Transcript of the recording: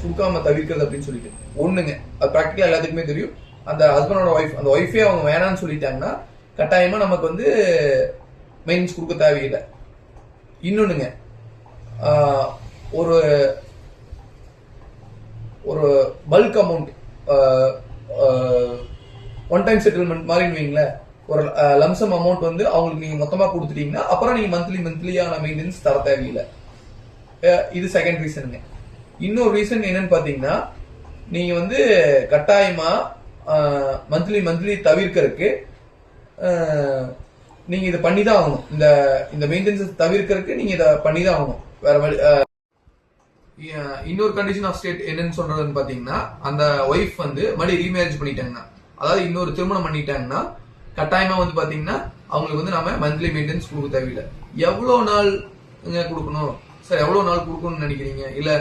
கொடுக்காம தவிர்க்கிறது அப்படின்னு சொல்லிட்டு ஒண்ணுங்க. அது ப்ராக்டிக்கலா எல்லாத்துக்குமே தெரியும். அந்த ஹஸ்பண்டோட ஒய்ஃப், அந்த ஒய்ஃபே அவங்க வேணாம்னு சொல்லிட்டாங்கன்னா கட்டாயமா நமக்கு வந்து மெயின்ஸ் கொடுக்க தேவையில்லை. இன்னொன்னுங்க, ஒரு ஒரு bulk amount, one time settlement மாதிரி வைங்களேன், ஒரு லம்சம் அமௌண்ட் வந்து அவங்களுக்கு நீங்க மொத்தமா கொடுத்துட்டீங்கன்னா அப்புறம் நீங்க மந்த்லியான மெயின்டெனன்ஸ் தர தேவையில்லை. இது செகண்ட் ரீசனுங்க. இன்னொரு ரீசன் என்னன்னு பாத்தீங்கன்னா, நீங்க வந்து கட்டாயமா மந்த்லி தவிர்க்கறதுக்கு நீங்க இதை பண்ணிதான் ஆகணும். இந்த மெயின்டெனன்ஸ் தவிர்க்கறதுக்கு நீங்க இதை பண்ணிதான் ஆகணும். வேற வழி. இன்னொரு கண்டிஷன் ஆஃப் ஸ்டேட் என்னன்னு சொல்றதுன்னு பாத்தீங்கன்னா, அந்த ஒய்ஃப் வந்து மறுபடியும் ரீமேரேஜ் பண்ணிட்டாங்கன்னா, அதாவது இன்னொரு திருமணம் பண்ணிட்டாங்கன்னா கட்டாயமா வந்து பாத்தீங்கன்னா அவங்களுக்கு வந்து நாம மந்த்லி மெயின்டெனன்ஸ் கொடுக்க தேவையில்லை. எவ்வளவு நாள் கொடுக்கணும் சார், எவ்வளவு நாள் கொடுக்கணும்னு நினைக்கிறீங்க? இல்ல